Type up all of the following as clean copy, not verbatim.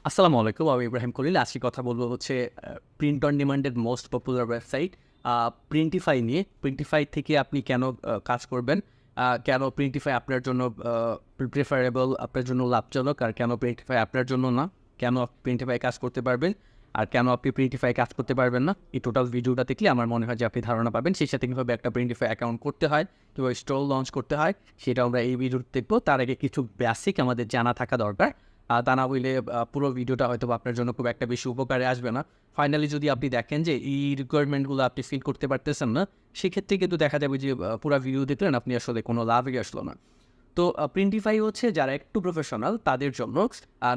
আসসালামু আলাইকুম। আমি ইব্রাহিম খলিল। আজকে কথা বলব হচ্ছে প্রিন্ট অন ডিমান্ডের মোস্ট পপুলার ওয়েবসাইট প্রিন্টিফাই নিয়ে। প্রিন্টিফাই থেকে আপনি কেন কাজ করবেন? কেন প্রিন্টিফাই আপনার জন্য প্রেফারেবল, আপনার জন্য লাভজনক, আর কেন প্রিন্টিফাই আপনার জন্য না? কেন প্রিন্টিফাই কাজ করতে পারবেন? আর কেন আপনি প্রিন্টিফাই কাজ করতে পারবেন না? এই টোটাল ভিডিওটা দেখলে আমার মনে হয় যে আপনি ধারণা পাবেন। সেই সাথে কীভাবে একটা প্রিন্টিফাই অ্যাকাউন্ট করতে হয়, কীভাবে স্টোর লঞ্চ করতে হয়, সেটা আমরা এই ভিডিওতে দেখব। তার আগে কিছু বেসিক আমাদের জানা থাকা দরকার। তা না হইলে পুরো ভিডিওটা হয়তো আপনার জন্য খুব একটা বেশি উপকারে আসবে না। ফাইনালি যদি আপনি দেখেন যে এই রিকোয়ারমেন্টগুলো আপনি ফিল করতে পারতেছেন না, সেক্ষেত্রে কিন্তু দেখা যাবে যে পুরা ভিডিও দেখলেন আপনি আসলে কোনো লাভই আসলো না। তো প্রিন্টিফাই হচ্ছে যারা একটু প্রফেশনাল তাদের জন্য।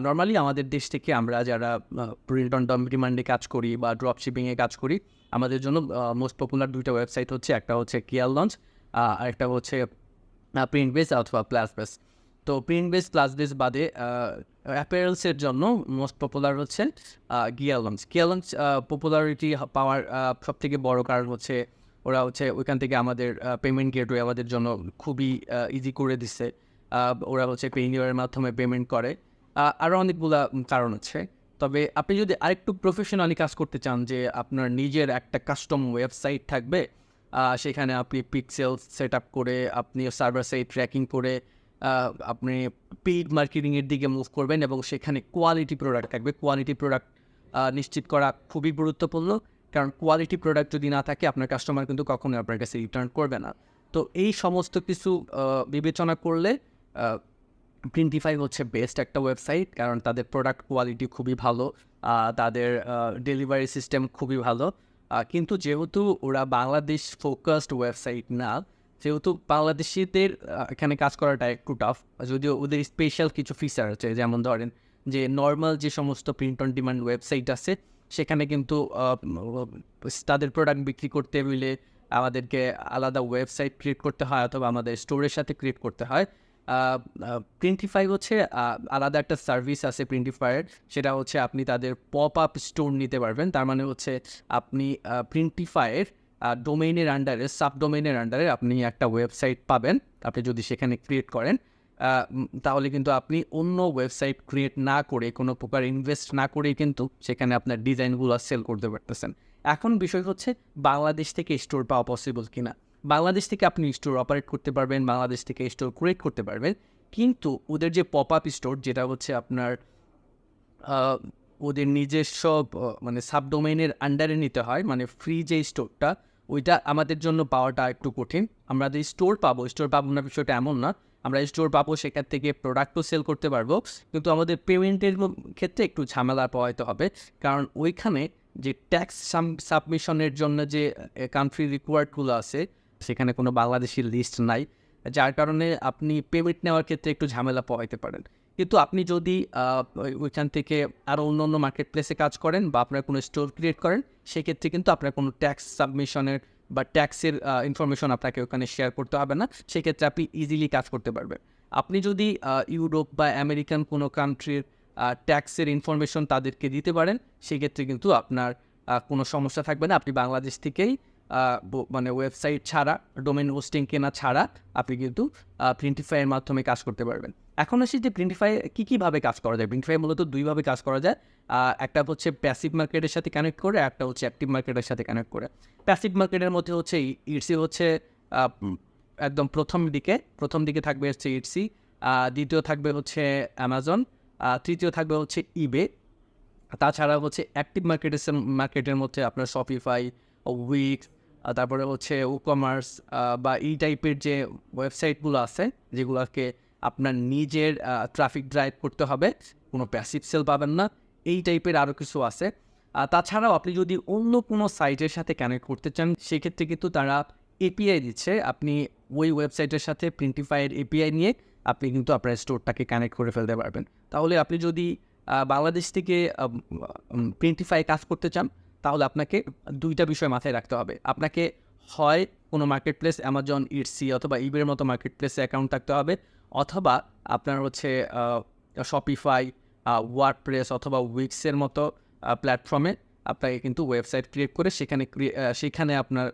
নরমালি আমাদের দেশ থেকে আমরা যারা প্রিন্ট অন ডিমান্ডে কাজ করি বা ড্রপ শিপিংয়ে কাজ করি, আমাদের জন্য মোস্ট পপুলার ২টা ওয়েবসাইট হচ্ছে, একটা হচ্ছে কিয়ার লঞ্চ, আরেকটা হচ্ছে প্রিন্ট বেস অথবা প্লাস বেস। তো প্রিন্ট বেস, প্লাস বেস বাদে অ্যাপারেলসের জন্য মোস্ট পপুলার হচ্ছে gear launch. Gear launch popularity পাওয়ার সবথেকে বড় কারণ হচ্ছে ওরা হচ্ছে ওইখান থেকে আমাদের পেমেন্ট গেটওয়ে আমাদের জন্য খুবই ইজি করে দিচ্ছে। ওরা হচ্ছে পেইনিওরের মাধ্যমে পেমেন্ট করে। আরও অনেকগুলা কারণ আছে। তবে আপনি যদি আরেকটু প্রফেশনালি কাজ করতে চান, যে আপনার নিজের একটা কাস্টম ওয়েবসাইট থাকবে, সেখানে আপনি পিক্সেল সেট আপ করে, আপনি সার্ভার সাইড ট্র্যাকিং করে আপনি পেইড মার্কেটিংয়ের দিকে মুভ করবেন এবং সেখানে কোয়ালিটি প্রোডাক্ট থাকবে। কোয়ালিটি প্রোডাক্ট নিশ্চিত করা খুবই গুরুত্বপূর্ণ, কারণ কোয়ালিটি প্রোডাক্ট যদি না থাকে আপনার কাস্টমার কিন্তু কখনোই আপনার কাছে রিটার্ন করবে না। তো এই সমস্ত কিছু বিবেচনা করলে প্রিন্টিফাই হচ্ছে বেস্ট একটা ওয়েবসাইট, কারণ তাদের প্রোডাক্ট কোয়ালিটি খুবই ভালো, তাদের ডেলিভারি সিস্টেম খুবই ভালো। কিন্তু যেহেতু ওরা বাংলাদেশ ফোকাসড ওয়েবসাইট না, যেহেতু বাংলাদেশিদের এখানে কাজ করাটা একটু টাফ, যদিও ওদের স্পেশাল কিছু ফিচার আছে, যেমন ধরেন যে নর্মাল যে সমস্ত প্রিন্ট অন ডিমান্ড ওয়েবসাইট আছে সেখানে কিন্তু তাদের প্রোডাক্ট বিক্রি করতে হলে আমাদেরকে আলাদা ওয়েবসাইট ক্রিয়েট করতে হয় অথবা আমাদের স্টোরের সাথে ক্রিয়েট করতে হয়। প্রিন্টিফাই হচ্ছে আলাদা একটা সার্ভিস আছে প্রিন্টিফাইয়ের, সেটা হচ্ছে আপনি তাদের পপ আপ স্টোর নিতে পারবেন। তার মানে হচ্ছে আপনি প্রিন্টিফাইয়ের ডোমেইনের আন্ডারে, সাবডোমেইনের আন্ডারে আপনি একটা ওয়েবসাইট পাবেন। আপনি যদি সেখানে ক্রিয়েট করেন তাহলে কিন্তু আপনি অন্য ওয়েবসাইট ক্রিয়েট না করে, কোনো প্রকার ইনভেস্ট না করেই কিন্তু সেখানে আপনার ডিজাইনগুলো সেল করতে পারতেছেন। এখন বিষয় হচ্ছে বাংলাদেশ থেকে স্টোর পাওয়া পসিবল কিনা। বাংলাদেশ থেকে আপনি স্টোর অপারেট করতে পারবেন, বাংলাদেশ থেকে স্টোর ক্রিয়েট করতে পারবেন, কিন্তু ওদের যে পপ আপ স্টোর, যেটা হচ্ছে আপনার ওদের নিজস্ব মানে সাবডোমেইনের আন্ডারে নিতে হয়, মানে ফ্রি যে স্টোরটা, ওইটা আমাদের জন্য পাওয়াটা একটু কঠিন। আমরা যে স্টোর পাবো না বিষয়টা এমন না। আমরা স্টোর পাবো, সেখান থেকে প্রোডাক্টও সেল করতে পারবো, কিন্তু আমাদের পেমেন্টের ক্ষেত্রে একটু ঝামেলা পোহাইতে হবে, কারণ ওইখানে যে ট্যাক্স সাবমিশনের জন্য যে কান্ট্রি রিকোয়ার্ডগুলো আছে সেখানে কোনো বাংলাদেশি লিস্ট নাই, যার কারণে আপনি পেমেন্ট নেওয়ার ক্ষেত্রে একটু ঝামেলা পোহাইতে পারেন। কিন্তু আপনি যদি ওইখান থেকে আরও অন্য মার্কেট প্লেসে কাজ করেন বা আপনার কোনো স্টোর ক্রিয়েট করেন, সেক্ষেত্রে কিন্তু আপনার কোনো ট্যাক্স সাবমিশনের বা ট্যাক্সের ইনফরমেশন আপনাকে ওখানে শেয়ার করতে হবে না। সেক্ষেত্রে আপনি ইজিলি কাজ করতে পারবেন। আপনি যদি ইউরোপ বা আমেরিকান কোনো কান্ট্রির ট্যাক্সের ইনফরমেশন তাদেরকে দিতে পারেন, সেক্ষেত্রে কিন্তু আপনার কোনো সমস্যা থাকবে না। আপনি বাংলাদেশ থেকেই মানে ওয়েবসাইট ছাড়া, ডোমেন হোস্টিং কেনা ছাড়া আপনি কিন্তু প্রিন্টিফাইয়ের মাধ্যমে কাজ করতে পারবেন। এখন আসি যে প্রিন্টিফাই কীভাবে কাজ করা যায়। প্রিন্টিফাই মূলত দুইভাবে কাজ করা যায়। একটা হচ্ছে প্যাসিভ মার্কেটের সাথে কানেক্ট করে, একটা হচ্ছে অ্যাক্টিভ মার্কেটের সাথে কানেক্ট করে। প্যাসিভ মার্কেটের মধ্যে হচ্ছে ইটসি হচ্ছে একদম প্রথম দিকে থাকবে হচ্ছে ইটসি, দ্বিতীয় থাকবে হচ্ছে অ্যামাজন, তৃতীয় থাকবে হচ্ছে ইবে। তাছাড়া হচ্ছে অ্যাক্টিভ মার্কেটের মধ্যে আপনার শপিফাই, উইক্স, তারপরে হচ্ছে ই-কমার্স বা এই টাইপের যে ওয়েবসাইটগুলো আছে, যেগুলোকে আপনার নিজের ট্রাফিক ড্রাইভ করতে হবে, কোনো প্যাসিভ সেল পাবেন না, এই টাইপের আরও কিছু আছে। তাছাড়াও আপনি যদি অন্য কোনো সাইটের সাথে কানেক্ট করতে চান, সেক্ষেত্রে কিন্তু তারা এপিআই দিচ্ছে। আপনি ওই ওয়েবসাইটের সাথে প্রিন্টিফাইয়ের এপিআই নিয়ে আপনি কিন্তু আপনার স্টোরটাকে কানেক্ট করে ফেলতে পারবেন। তাহলে আপনি যদি বাংলাদেশ থেকে প্রিন্টিফাই কাজ করতে চান, তাহলে আপনাকে দুইটা বিষয় মাথায় রাখতে হবে। আপনাকে হয় কোনো মার্কেট প্লেস, অ্যামাজন, ইটসি অথবা ইবের মতো মার্কেট প্লেসে অ্যাকাউন্ট থাকতে হবে, অথবা আপনার হচ্ছে শপিফাই, ওয়ার্ডপ্রেস অথবা উইক্সের মতো প্ল্যাটফর্মে আপনাকে কিন্তু ওয়েবসাইট ক্রিয়েট করে সেখানে আপনার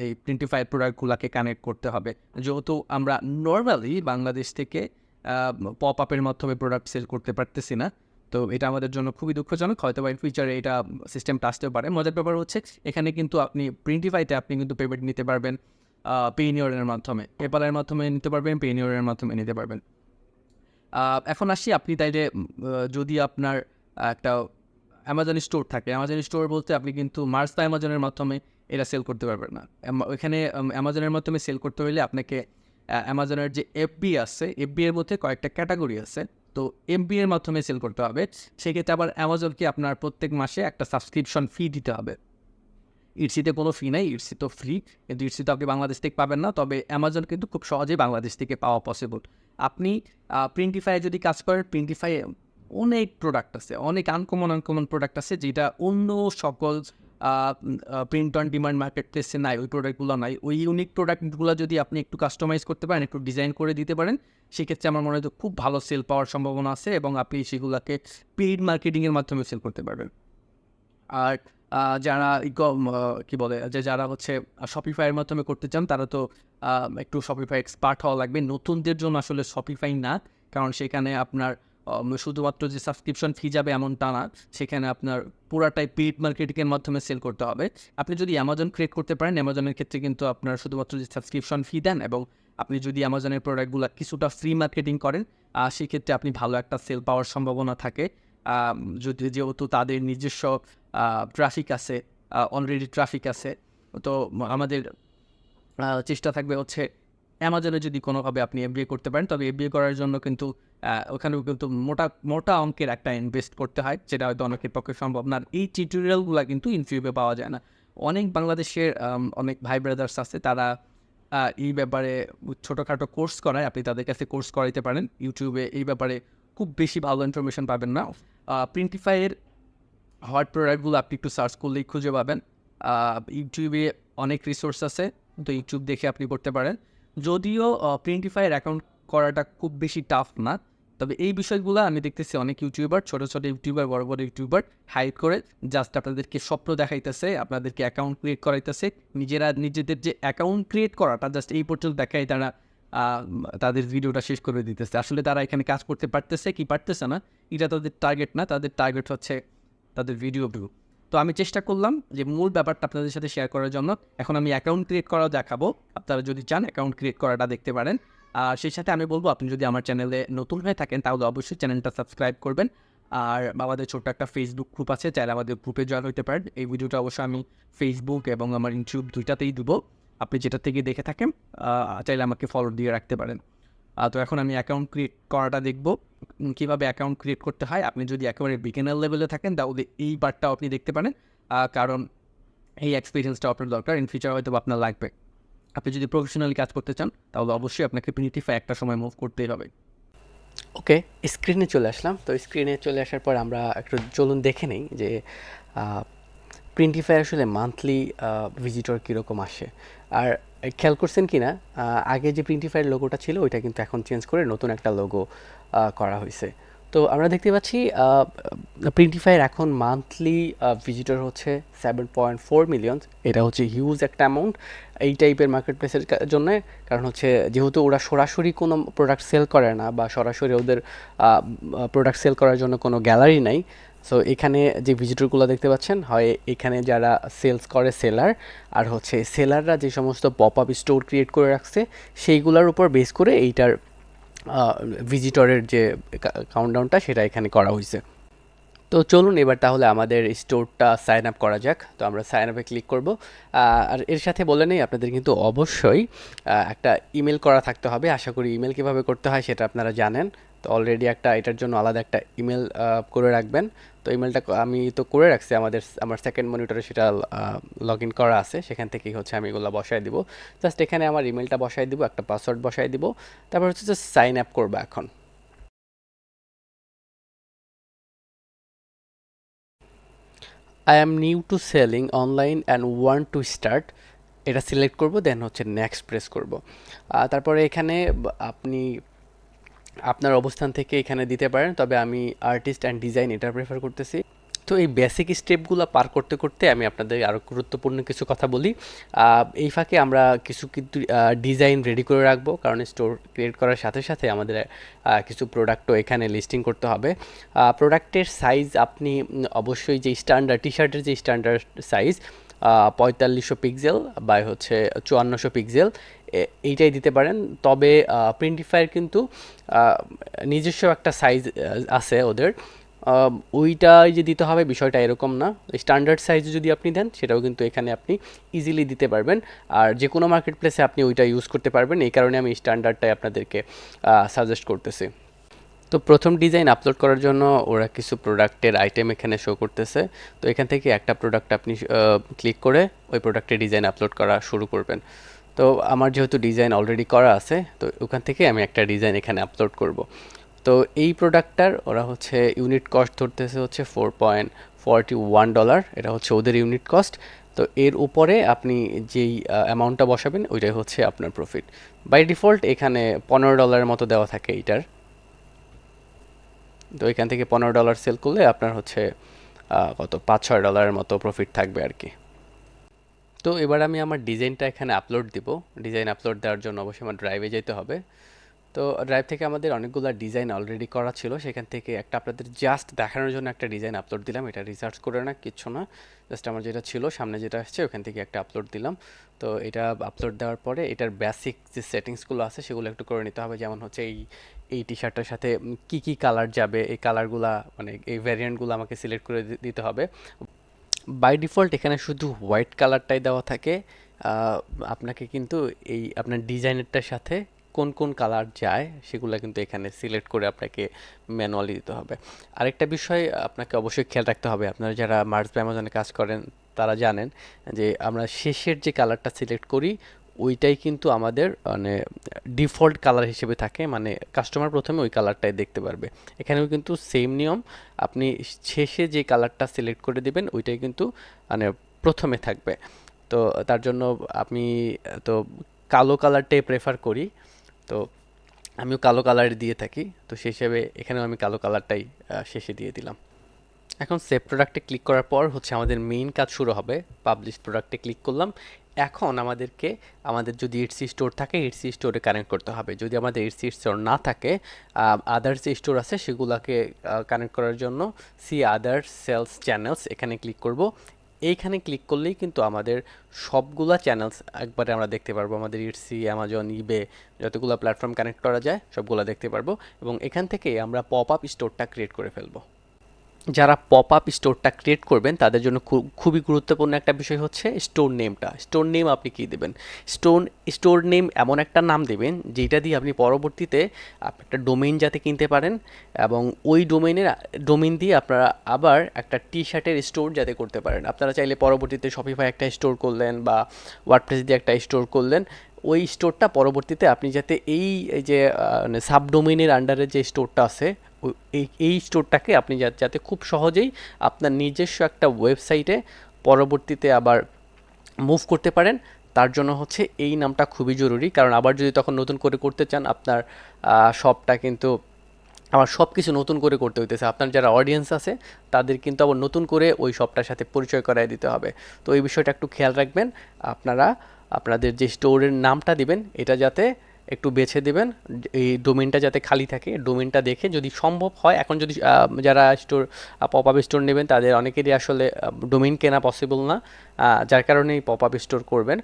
এই প্রিন্টিফাই প্রোডাক্টগুলোকে কানেক্ট করতে হবে। যেহেতু আমরা নর্মালি বাংলাদেশ থেকে পপ আপের মাধ্যমে প্রোডাক্ট সেল করতে পারতেছি না, তো এটা আমাদের জন্য খুবই দুঃখজনক, হয়তো বা ইন ফিউচারে এটা সিস্টেমটা আসতেও পারে। মজার ব্যাপার হচ্ছে এখানে কিন্তু আপনি প্রিন্টিফাইতে আপনি কিন্তু পেমেন্ট নিতে পারবেন পেইনিয়রের মাধ্যমে, পেপালের মাধ্যমে নিতে পারবেন, পেইনিয়রের মাধ্যমে নিতে পারবেন। এখন আসি, আপনি তাইলে যদি আপনার একটা অ্যামাজন স্টোর থাকে, অ্যামাজন স্টোর বলতে আপনি কিন্তু মার্স বা অ্যামাজনের মাধ্যমে এটা সেল করতে পারবেন না। ওইখানে অ্যামাজনের মাধ্যমে সেল করতে হলে আপনাকে অ্যামাজনের যে এফবি আছে, এফবি এর মধ্যে কয়েকটা ক্যাটাগরি আছে, তো এফবি এর মাধ্যমে সেল করতে হবে। সেক্ষেত্রে আবার অ্যামাজনকে আপনার প্রত্যেক মাসে একটা সাবস্ক্রিপশন ফি দিতে হবে। ইটসিতে কোনো ফি নাই, ইটসি তো ফ্রি, কিন্তু ইটসি তো আপনি বাংলাদেশ থেকে পাবেন না, তবে অ্যামাজন কিন্তু খুব সহজেই বাংলাদেশ থেকে পাওয়া পসিবল। আপনি প্রিন্টিফাই যদি কাজ করেন, প্রিন্টিফাই অনেক প্রোডাক্ট আছে, অনেক আনকমন প্রোডাক্ট আছে যেটা অন্য সকল প্রিন্ট অন ডিমান্ড মার্কেট প্লেসে নাই, ওই প্রোডাক্টগুলো নাই। ওই ইউনিক প্রোডাক্টগুলো যদি আপনি একটু কাস্টমাইজ করতে পারেন, একটু ডিজাইন করে দিতে পারেন, সেক্ষেত্রে আমার মনে হয় খুব ভালো সেল পাওয়ার সম্ভাবনা আছে এবং আপনি সেগুলোকে পেইড মার্কেটিংয়ের মাধ্যমে সেল করতে পারবেন। আর যারা কী বলে, যারা হচ্ছে শপিফাইয়ের মাধ্যমে করতে চান, তারা তো একটু শপিফাই এক্সপার্ট হওয়া লাগবে। নতুনদের জন্য আসলে শপিফাই না, কারণ সেখানে আপনার শুধুমাত্র যে সাবস্ক্রিপশন ফি যাবে এমনটা না, সেখানে আপনার পুরাটাই পেইড মার্কেটিংয়ের মাধ্যমে সেল করতে হবে। আপনি যদি অ্যামাজন ক্রিয়েট করতে পারেন, অ্যামাজনের ক্ষেত্রে কিন্তু আপনার শুধুমাত্র যে সাবস্ক্রিপশন ফি দেন এবং আপনি যদি অ্যামাজনের প্রোডাক্টগুলো কিছুটা ফ্রি মার্কেটিং করেন, সেক্ষেত্রে আপনি ভালো একটা সেল পাওয়ার সম্ভাবনা থাকে। যেহেতু তাদের নিজস্ব ট্রাফিক আছে, অলরেডি ট্রাফিক আছে, তো আমাদের চেষ্টা থাকবে হচ্ছে অ্যামাজনে যদি কোনোভাবে আপনি এফবিএ করতে পারেন, তবে এফবিএ করার জন্য কিন্তু ওখানেও কিন্তু মোটা অঙ্কের একটা ইনভেস্ট করতে হয়, যেটা হয়তো অনেকের পক্ষে সম্ভব না। আর এই টিউটোরিয়ালগুলো কিন্তু ইউটিউবে পাওয়া যায় না। অনেক বাংলাদেশের অনেক ভাই ব্রাদার্স আছে, তারা এই ব্যাপারে ছোটোখাটো কোর্স করায়, আপনি তাদের কাছে কোর্স করাইতে পারেন। ইউটিউবে এই ব্যাপারে খুব বেশি ভালো ইনফরমেশন পাবেন না। প্রিন্টিফাইয়ের হট প্রোডাক্টগুলো আপনি একটু সার্চ করলেই খুঁজে পাবেন। ইউটিউবে অনেক রিসোর্স আছে, তো ইউটিউব দেখে আপনি করতে পারেন। যদিও প্রিন্টিফাইয়ের অ্যাকাউন্ট করাটা খুব বেশি টাফ না, তবে এই বিষয়গুলো আমি দেখতেছি অনেক ইউটিউবার, ছোটো ইউটিউবার, বড় ইউটিউবার হাইড করে জাস্ট আপনাদেরকে স্বপ্ন দেখাইতেছে, আপনাদেরকে অ্যাকাউন্ট ক্রিয়েট করাইতেছে। নিজেদের যে অ্যাকাউন্ট ক্রিয়েট করাটা জাস্ট এই পর্যন্ত দেখাই তারা তাদের ভিডিওটা শেষ করে দিতেছে। আসলে তারা এখানে কাজ করতে পারতেছে কি পারতেছে না, এটা তাদের টার্গেট না, তাদের টার্গেট হচ্ছে তাদের ভিডিও ভিউ। তো আমি চেষ্টা করলাম যে মূল ব্যাপারটা আপনাদের সাথে শেয়ার করার জন্য। এখন আমি অ্যাকাউন্ট ক্রিয়েট করাও দেখাবো, আপনারা যদি চান অ্যাকাউন্ট ক্রিয়েট করাটা দেখতে পারেন। আর সেই সাথে আমি বলবো, আপনি যদি আমার চ্যানেলে নতুন হয়ে থাকেন তাহলে অবশ্যই চ্যানেলটা সাবস্ক্রাইব করবেন। আর আমাদের ছোট্ট একটা ফেসবুক গ্রুপ আছে, চাইলে আমাদের গ্রুপে জয়েন হতে পারেন। এই ভিডিওটা অবশ্যই আমি ফেসবুক এবং আমার ইউটিউব দুইটাতেই দেবো, আপনি যেটা থেকে দেখে থাকেন চাইলে আমাকে ফলো দিয়ে রাখতে পারেন। তো এখন আমি অ্যাকাউন্ট ক্রিয়েট করাটা দেখব, কীভাবে অ্যাকাউন্ট ক্রিয়েট করতে হয়। আপনি যদি একেবারে বিগিনার লেভেলে থাকেন তাহলে এই পার্টটাও আপনি দেখতে পারেন, কারণ এই এক্সপিরিয়েন্সটা আপনার দরকার, ইন ফিউচার হয়তো আপনার লাগবে। আপনি যদি প্রফেশনালি কাজ করতে চান তাহলে অবশ্যই আপনাকে প্রিন্টিফাই একটা সময় মুভ করতেই হবে। ওকে, স্ক্রিনে চলে আসলাম। তো স্ক্রিনে চলে আসার পর আমরা একটু চলুন দেখে নিই যে প্রিন্টিফাই আসলে মান্থলি ভিজিটর কীরকম আসে। আর খেয়াল করছেন কি না, আগে যে প্রিন্টিফাইয়ের লোগোটা ছিল ওইটা কিন্তু এখন চেঞ্জ করে নতুন একটা লোগো করা হয়েছে। তো আমরা দেখতে পাচ্ছি প্রিন্টিফাইয়ের এখন মান্থলি ভিজিটর হচ্ছে 7.4 মিলিয়ন। এটা হচ্ছে হিউজ একটা অ্যামাউন্ট এই টাইপের মার্কেট প্লেসের জন্য, কারণ হচ্ছে যেহেতু ওরা সরাসরি কোনো প্রোডাক্ট সেল করে না বা সরাসরি ওদের প্রোডাক্ট সেল করার জন্য কোনো গ্যালারি নাই। সো এখানে যে ভিজিটরগুলো দেখতে পাচ্ছেন, হয় এখানে যারা সেলস করে সেলার, আর হচ্ছে সেলাররা যে সমস্ত পপ আপ স্টোর ক্রিয়েট করে রাখছে সেইগুলোর উপর বেস করে এইটার ভিজিটরের যে কাউন্টডাউনটা সেটা এখানে করা হয়েছে। তো চলুন এবার তাহলে আমাদের স্টোরটা সাইন আপ করা যাক। তো আমরা সাইন আপে ক্লিক করব। আর এর সাথে বলে নেই, আপনাদের কিন্তু অবশ্যই একটা ইমেল করা থাকতে হবে। আশা করি ইমেল কীভাবে করতে হয় সেটা আপনারা জানেন। তো অলরেডি এটার জন্য আলাদা একটা ইমেল করে রাখবেন। তো ইমেলটা আমি তো করে রাখছি, আমার সেকেন্ড মনিটরে সেটা লগ ইন করা আছে, সেখান থেকেই হচ্ছে আমি এগুলো বসায় দিব। জাস্ট এখানে আমার ইমেলটা বসায় দিব, একটা পাসওয়ার্ড বসায় দিব, তারপর হচ্ছে জাস্ট সাইন আপ করবো এখন। I am new to selling online and want to start, এটা সিলেক্ট করব, দেন হচ্ছে নেক্সট প্রেস করব। তারপরে এখানে আপনি আপনার অবস্থান থেকে এখানে দিতে পারেন, তবে আমি আর্টিস্ট অ্যান্ড ডিজাইন এটা প্রেফার করতেছি। তো এই বেসিক স্টেপগুলো পার করতে করতে আমি আপনাদের আরও গুরুত্বপূর্ণ কিছু কথা বলি। এই ফাঁকে আমরা কিছু কিন্তু ডিজাইন রেডি করে রাখবো, কারণ স্টোর ক্রিয়েট করার সাথে সাথে আমাদের কিছু প্রোডাক্টও এখানে লিস্টিং করতে হবে। প্রোডাক্টের সাইজ আপনি অবশ্যই যে স্ট্যান্ডার্ড টি শার্টের যে স্ট্যান্ডার্ড সাইজ 4500 পিক্সেল বা হচ্ছে 5400 পিক্সেল এইটাই দিতে পারেন। তবে প্রিন্টিফায়ার কিন্তু নিজস্ব একটা সাইজ আছে ওদের, ওইটাই যে দিতে হবে বিষয়টা এরকম না। স্ট্যান্ডার্ড সাইজ যদি আপনি দেন সেটাও কিন্তু এখানে আপনি ইজিলি দিতে পারবেন, আর যে কোনো মার্কেট প্লেসে আপনি ওইটা ইউজ করতে পারবেন। এই কারণে আমি স্ট্যান্ডার্ডটাই আপনাদেরকে সাজেস্ট করতেছি। তো প্রথম ডিজাইন আপলোড করার জন্য ওরা কিছু প্রোডাক্টের আইটেম এখানে শো করতেছে। তো এখান থেকে একটা প্রোডাক্ট আপনি ক্লিক করে ওই প্রোডাক্টের ডিজাইন আপলোড করা শুরু করবেন। তো আমার যেহেতু ডিজাইন অলরেডি করা আছে, তো ওখান থেকে আমি একটা ডিজাইন এখানে আপলোড করব। তো এই প্রোডাক্টটার ওরা হচ্ছে ইউনিট কস্ট ধরতেছে হচ্ছে $4.41, এটা হচ্ছে ওদের ইউনিট কস্ট। তো এর উপরে আপনি যেই অ্যামাউন্টটা বসাবেন ওইটাই হচ্ছে আপনার প্রফিট। বাই ডিফল্ট এখানে $15 মতো দেওয়া থাকে এইটার। তো এখান থেকে $15 সেল করলে আপনার হচ্ছে কত $5-6 মতো প্রফিট থাকবে আর কি। তো এবার আমি আমার ডিজাইনটা এখানে আপলোড দিব। ডিজাইন আপলোড দেওয়ার জন্য অবশ্যই আমার ড্রাইভে যেতে হবে। তো ড্রাইভ থেকে আমাদের অনেকগুলো ডিজাইন অলরেডি করা ছিল, সেখান থেকে একটা আপনাদের জাস্ট দেখানোর জন্য একটা ডিজাইন আপলোড দিলাম। এটা রিসার্চ করে না, কিচ্ছু না, জাস্ট আমার যেটা ছিল সামনে যেটা আসছে ওখান থেকে একটা আপলোড দিলাম। তো এটা আপলোড দেওয়ার পরে এটার বেসিক যে সেটিংসগুলো আছে সেগুলো একটু করে নিতে হবে। যেমন হচ্ছে এই টি শার্টটার সাথে কি কি কালার যাবে, এই কালারগুলা মানে এই ভ্যারিয়েন্টগুলো আমাকে সিলেক্ট করে দিতে হবে। বাই ডিফল্ট এখানে শুধু হোয়াইট কালারটাই দেওয়া থাকে। আপনাকে কিন্তু এই আপনার ডিজাইনেরটার সাথে কোন কোন কালার যায় সেগুলো কিন্তু এখানে সিলেক্ট করে আপনাকে ম্যানুয়ালি দিতে হবে। আরেকটা বিষয় আপনাকে অবশ্যই খেয়াল রাখতে হবে, আপনারা যারা মার্স বা অ্যামাজনে কাজ করেন তারা জানেন যে আমরা শেষের যে কালারটা সিলেক্ট করি ওইটাই কিন্তু আমাদের মানে ডিফল্ট কালার হিসেবে থাকে, মানে কাস্টমার প্রথমে ওই কালারটাই দেখতে পারবে। এখানেও কিন্তু সেম নিয়ম, আপনি শেষে যে কালারটা সিলেক্ট করে দিবেন ওইটাই কিন্তু মানে প্রথমে থাকবে। তো তার জন্য আমি তো কালো কালারটাই প্রেফার করি, তো আমিও কালো কালার দিয়ে থাকি। তো সেই হিসেবে এখানেও আমি কালো কালারটাই শেষে দিয়ে দিলাম। এখন সেভ প্রোডাক্টে ক্লিক করার পর হচ্ছে আমাদের মেইন কাজ শুরু হবে। পাবলিশ প্রোডাক্টে ক্লিক করলাম। এখন আমাদেরকে আমাদের যদি ইটসি স্টোর থাকে ইটসি স্টোরে কানেক্ট করতে হবে। যদি আমাদের ইটসি স্টোর না থাকে আদার্স যে স্টোর আছে সেগুলোকে কানেক্ট করার জন্য সি আদার্স সেলস চ্যানেলস এখানে ক্লিক করব। এইখানে ক্লিক করলেই কিন্তু আমাদের সবগুলা চ্যানেলস একবারে আমরা দেখতে পারবো। আমাদের ইটসি, অ্যামাজন, ইবে যতগুলো প্ল্যাটফর্ম কানেক্ট করা যায় সবগুলো দেখতে পারবো, এবং এখান থেকে আমরা পপ আপ স্টোরটা ক্রিয়েট করে ফেলবো। যারা পপ আপ স্টোরটা ক্রিয়েট করবেন তাদের জন্য খুবই গুরুত্বপূর্ণ একটা বিষয় হচ্ছে স্টোর নেমটা। স্টোর নেম আপনি কী দেবেন? স্টোর নেম এমন একটা নাম দেবেন যেটা দিয়ে আপনি পরবর্তীতে একটা ডোমেইন যাতে কিনতে পারেন, এবং ওই ডোমেইন দিয়ে আপনারা আবার একটা টি শার্টের স্টোর যাতে করতে পারেন। আপনারা চাইলে পরবর্তীতে শপিফাই একটা স্টোর করলেন বা ওয়ার্ডপ্রেস দিয়ে একটা স্টোর করলেন, ওই স্টোরটা পরবর্তীতে আপনি যাতে এই যে সাবডোমেইনের আন্ডারে যে স্টোরটা আছে এই স্টোরটাকে আপনি যাতে খুব সহজেই আপনার নিজস্ব একটা ওয়েবসাইটে পরবর্তীতে আবার মুভ করতে পারেন, তার জন্য হচ্ছে এই নামটা খুবই জরুরি। কারণ আবার যদি তখন নতুন করে করতে চান আপনার শপটা কিন্তু আবার সব কিছু নতুন করে করতে হইতেছে। আপনার যারা অডিয়েন্স আছে তাদের কিন্তু আবার নতুন করে ওই শপটার সাথে পরিচয় করায় দিতে হবে। তো এই বিষয়টা একটু খেয়াল রাখবেন। আপনারা আপনাদের যে স্টোরের নামটা দিবেন এটা যাতে একটু বেছে দেবেন, এই ডোমেনটা যাতে খালি থাকে। ডোমেনটা দেখে যদি সম্ভব হয়, এখন যদি যারা স্টোর পপ আপ স্টোর নেবেন তাদের অনেকেরই আসলে ডোমেইন কেনা পসিবল না, যার কারণে এই পপ আপ স্টোর করবেন।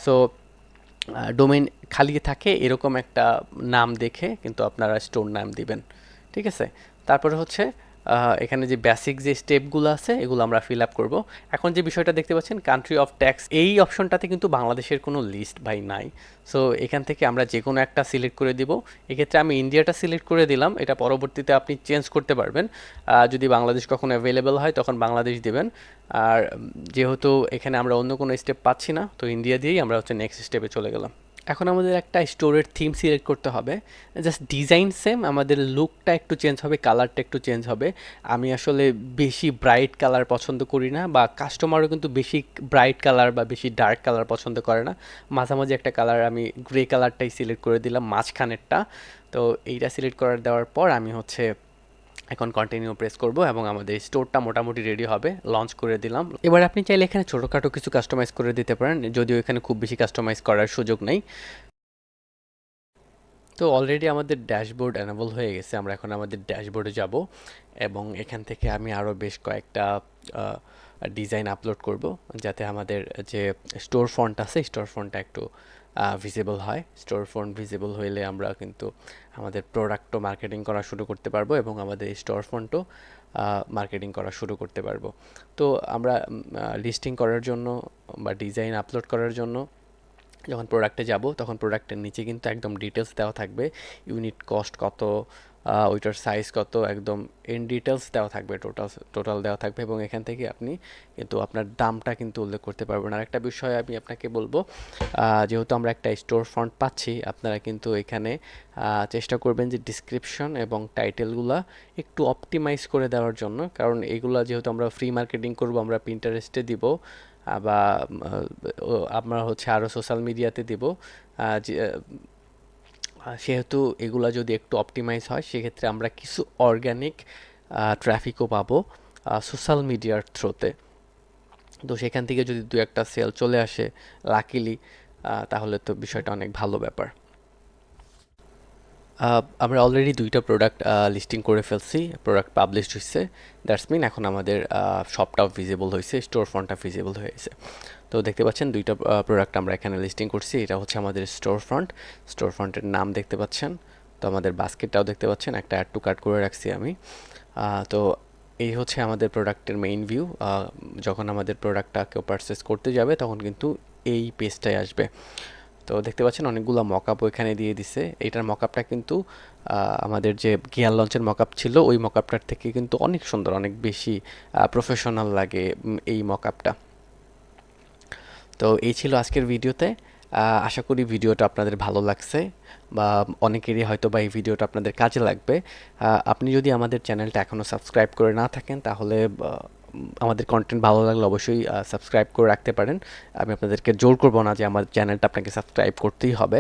সো ডোমেইন খালি থাকে এরকম একটা নাম দেখে কিন্তু আপনারা স্টোর নাম দিবেন, ঠিক আছে? তারপরে হচ্ছে এখানে যে বেসিক যে স্টেপগুলো আছে এগুলো আমরা ফিল আপ করবো। এখন যে বিষয়টা দেখতে পাচ্ছেন কান্ট্রি অফ ট্যাক্স, এই অপশনটাতে কিন্তু বাংলাদেশের কোনো লিস্ট ভাই নাই। সো এখান থেকে আমরা যে কোনো একটা সিলেক্ট করে দিব। এক্ষেত্রে আমি ইন্ডিয়াটা সিলেক্ট করে দিলাম, এটা পরবর্তীতে আপনি চেঞ্জ করতে পারবেন। যদি বাংলাদেশ কখনো অ্যাভেলেবেল হয় তখন বাংলাদেশ দেবেন। আর যেহেতু এখানে আমরা অন্য কোনো স্টেপ পাচ্ছি না, তো ইন্ডিয়া দিয়েই আমরা হচ্ছে নেক্সট স্টেপে চলে গেলাম। এখন আমাদের একটা স্টোরের থিম সিলেক্ট করতে হবে। জাস্ট ডিজাইন সেম, আমাদের লুকটা একটু চেঞ্জ হবে, কালারটা একটু চেঞ্জ হবে। আমি আসলে বেশি ব্রাইট কালার পছন্দ করি না, বা কাস্টমারও কিন্তু বেশি ব্রাইট কালার বা বেশি ডার্ক কালার পছন্দ করে না। মাঝামাঝি একটা কালার, আমি গ্রে কালারটাই সিলেক্ট করে দিলাম মাঝখানেরটা। তো এইটা সিলেক্ট দেওয়ার পর আমি হচ্ছে এখন কন্টিনিউ প্রেস করব এবং আমাদের স্টোরটা মোটামুটি রেডি হবে, লঞ্চ করে দিলাম। এবার আপনি চাইলে এখানে ছোটোখাটো কিছু কাস্টমাইজ করে দিতে পারেন, যদিও এখানে খুব বেশি কাস্টমাইজ করার সুযোগ নেই। তো অলরেডি আমাদের ড্যাশবোর্ড এনেবল হয়ে গেছে, আমরা এখন আমাদের ড্যাশবোর্ডে যাব এবং এখান থেকে আমি আরও বেশ কয়েকটা ডিজাইন আপলোড করব, যাতে আমাদের যে স্টোর ফন্ট আছে স্টোর ফন্টটা একটু ভিজিবল হয়। স্টোর ফন্ট ভিজিবল হইলে আমরা কিন্তু আমাদের প্রোডাক্টও মার্কেটিং করা শুরু করতে পারবো এবং আমাদের স্টোর ফন্টও মার্কেটিং করা শুরু করতে পারবো। তো আমরা লিস্টিং করার জন্য বা ডিজাইন আপলোড করার জন্য যখন প্রোডাক্টে যাব তখন প্রোডাক্টের নিচে কিন্তু একদম ডিটেলস দেওয়া থাকবে, ইউনিট কস্ট কত, ওইটার সাইজ কত, একদম ইন ডিটেলস দেওয়া থাকবে, টোটাল দেওয়া থাকবে এবং এখান থেকে আপনি কিন্তু আপনার দামটা কিন্তু উল্লেখ করতে পারবেন। আর একটা বিষয় আমি আপনাকে বলবো, যেহেতু আমরা একটা স্টোর ফন্ট পাচ্ছি, আপনারা কিন্তু এখানে চেষ্টা করবেন যে ডিসক্রিপশন এবং টাইটেলগুলা একটু অপটিমাইজ করে দেওয়ার জন্য, কারণ এগুলা যেহেতু আমরা ফ্রি মার্কেটিং করব, আমরা পিন্টারেস্টে দিব বা আমরা হচ্ছে আরও সোশ্যাল মিডিয়াতে দিব, সেহেতু এগুলা যদি একটু অপটিমাইজ হয় সেক্ষেত্রে আমরা কিছু অর্গানিক ট্রাফিকও পাবো সোশ্যাল মিডিয়ার থ্রুতে। তো সেখান থেকে যদি দু একটা সেল চলে আসে লাকিলি, তাহলে তো বিষয়টা অনেক ভালো ব্যাপার। আমরা অলরেডি দুইটা প্রোডাক্ট লিস্টিং করে ফেলছি, প্রোডাক্ট পাবলিশড হয়েছে, দ্যাটস মিন এখন আমাদের শপটাও ভিজিবল হয়েছে, স্টোর ফ্রন্টটা ভিজিবল হয়েছে। তো দেখতে পাচ্ছেন দুইটা প্রোডাক্ট আমরা এখানে লিস্টিং করছি। এটা হচ্ছে আমাদের স্টোর ফ্রন্টের নাম দেখতে পাচ্ছেন, তো আমাদের বাস্কেটটাও দেখতে পাচ্ছেন, একটা অ্যাড টু কার্ট করে রাখছি আমি। তো এই হচ্ছে আমাদের প্রোডাক্টের মেইন ভিউ। যখন আমাদের প্রোডাক্টটা কেউ পারচেস করতে যাবে তখন কিন্তু এই পেজটাই আসবে। তো দেখতে পাচ্ছেন অনেকগুলো মকআপও এখানে দিয়ে দিছে। এইটার মকআপটা কিন্তু আমাদের যে গিয়ার লঞ্চের মকআপ ছিল ওই মকআপটার থেকে কিন্তু অনেক সুন্দর, অনেক বেশি প্রফেশনাল লাগে এই মকআপটা। তো এই ছিল আজকের ভিডিওতে। আশা করি ভিডিওটা আপনাদের ভালো লাগছে বা অনেকেরই হয়তো বা এই ভিডিওটা আপনাদের কাজে লাগবে। আপনি যদি আমাদের চ্যানেলটা এখনও সাবস্ক্রাইব করে না থাকেন তাহলে আমাদের কন্টেন্ট ভালো লাগলে অবশ্যই সাবস্ক্রাইব করে রাখতে পারেন। আমি আপনাদেরকে জোর করব না যে আমার চ্যানেলটা আপনাকে সাবস্ক্রাইব করতেই হবে।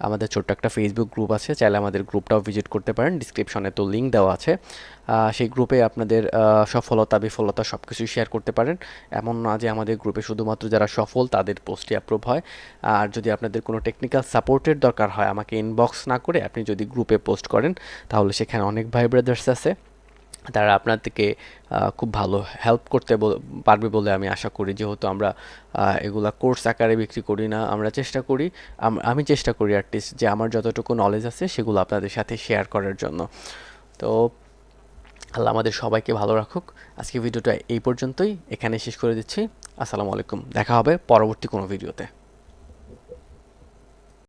আমাদের ছোট্ট একটা ফেসবুক গ্রুপ আছে, চাইলে আমাদের গ্রুপটাও ভিজিট করতে পারেন, ডিসক্রিপশনে তো লিঙ্ক দেওয়া আছে। সেই গ্রুপে আপনাদের সফলতা বিফলতা সব কিছুই শেয়ার করতে পারেন। এমন না যে আমাদের গ্রুপে শুধুমাত্র যারা সফল তাদের পোস্টই অ্যাপ্রুভ হয়। আর যদি আপনাদের কোনো টেকনিক্যাল সাপোর্টের দরকার হয়, আমাকে ইনবক্স না করে আপনি যদি গ্রুপে পোস্ট করেন তাহলে সেখানে অনেক ভাই ব্রাদার্স আছে, তারা আপনাদেরকে খুব ভালো হেল্প করতে পারবে বলে আমি আশা করি। যেহেতু আমরা এগুলা কোর্স আকারে বিক্রি করি না, আমরা চেষ্টা করি, আমি চেষ্টা করি অ্যাটলিস্ট যে আমার যতটুকু নলেজ আছে সেগুলো আপনাদের সাথে শেয়ার করার জন্য। তো আল্লাহ আমাদের সবাইকে ভালো রাখুক। আজকে ভিডিওটা এই পর্যন্তই, এখানে শেষ করে দিচ্ছি। আসসালামু আলাইকুম, দেখা হবে পরবর্তী কোনো ভিডিওতে।